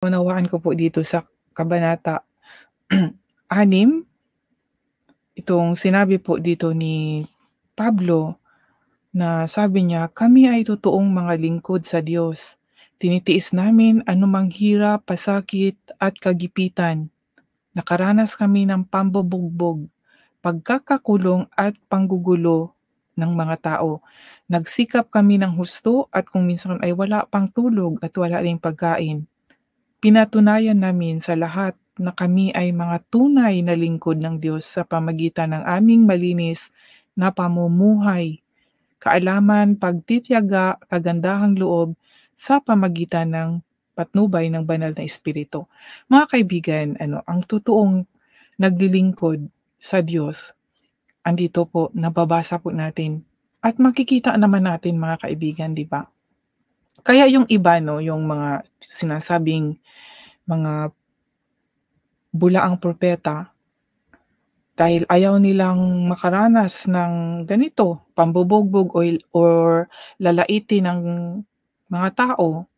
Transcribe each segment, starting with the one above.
Naunawaan ko po dito sa kabanata 6, itong sinabi po dito ni Pablo na sabi niya, "Kami ay totoong mga lingkod sa Diyos. Tinitiis namin anumang hirap, pasakit at kagipitan. Nakaranas kami ng pambubugbog, pagkakakulong at panggugulo ng mga tao. Nagsikap kami ng husto at kung minsan ay wala pang tulog at wala ring pagkain. Pinatunayan namin sa lahat na kami ay mga tunay na lingkod ng Diyos sa pamagitan ng aming malinis na pamumuhay, kaalaman, pagtitiyaga, kagandahang loob sa pamagitan ng patnubay ng banal na espiritu." Mga kaibigan, ang totoong naglilingkod sa Diyos, andito po, nababasa po natin at makikita naman natin mga kaibigan, 'di ba? Kaya yung iba 'no, yung mga sinasabing mga bulaang propeta, dahil ayaw nilang makaranas ng ganito, pambubugbog or lalaitin ng mga tao,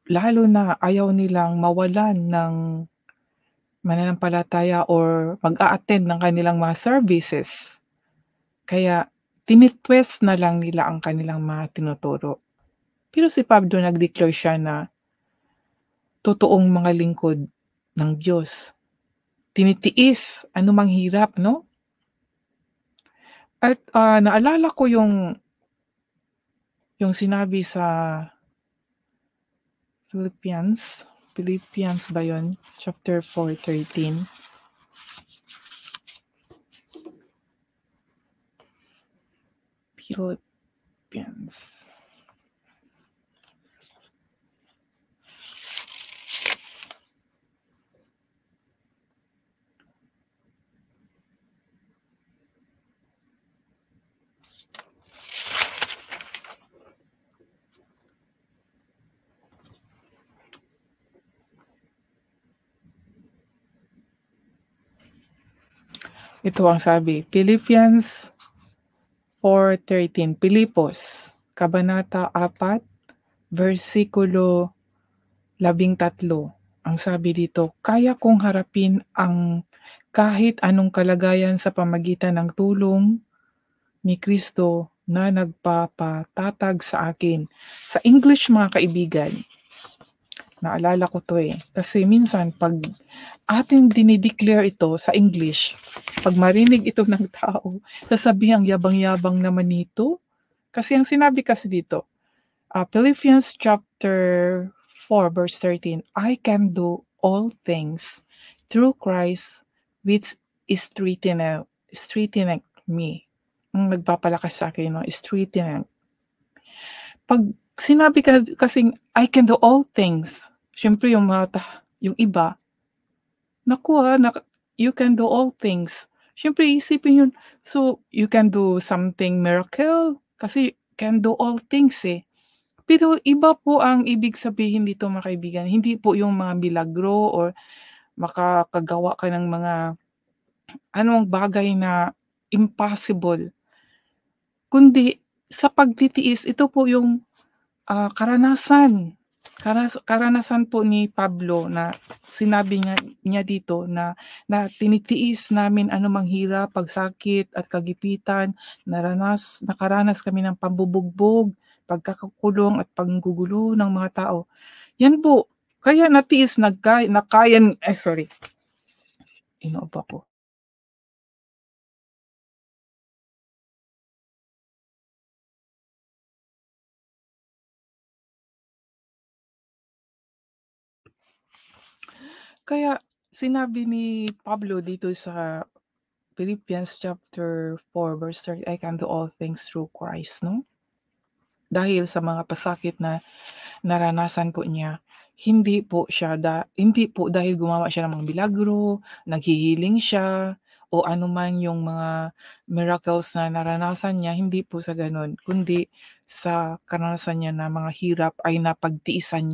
lalo na ayaw nilang mawalan ng mananampalataya or mag-a-attend ng kanilang mga services. Kaya tini-twist na lang nila ang kanilang mga tinuturo. Pero si Pablo nag-declare siya na totoong mga lingkod ng Diyos. Tinitiis anumang hirap 'no? At, naalala ko yung sinabi sa Philippians, Philippians ba yun? Chapter 4:13. Philippians. Ito ang sabi, Philippians 4:13, Pilipos, kabanata 4, versikulo 13. Ang sabi dito, "Kaya kong harapin ang kahit anong kalagayan sa pamagitan ng tulong ni Kristo na nagpapatatag sa akin." Sa English mga kaibigan, naalala ko 'to, kasi minsan 'pag ating dine-declare ito sa English, 'pag marinig ito ng tao, sasabihin, "Ang yabang-yabang naman nito." Kasi ang sinabi kasi dito, Philippians chapter 4:13, "I can do all things through Christ which strengtheneth me." Ang nagpapalakas sa'kin 'no, strengtheneth. 'Pag sinabi kasing, "I can do all things," siyempre yung iba, naku, you can do all things. Siyempre iisipin yun, so you can do something miracle kasi can do all things, eh. Pero iba po ang ibig sabihin dito mga kaibigan, hindi po yung mga milagro or makakagawa ka ng mga anong bagay na impossible, kundi sa pagtitiis. Ito po yung, karanasan po ni Pablo na sinabi niya dito na tinitiis namin anumang hirap, pagsakit at kagipitan, nakaranas kami ng pambubugbog, pagkakakulong at panggugulo ng mga tao. Yan po, kaya natiis nakayan ay sorry, inuubo ako. Kaya sinabi ni Pablo dito sa Philippians chapter 4:30, "I can do all things through Christ," 'no? Dahil sa mga pasakit na naranasan po niya, hindi po dahil gumawa siya ng mga milagro, naghi-healing siya, o anuman yung mga miracles na naranasan niya, hindi po sa gano'n, kundi sa karanasan niya na mga hirap ay napagtiisan niya.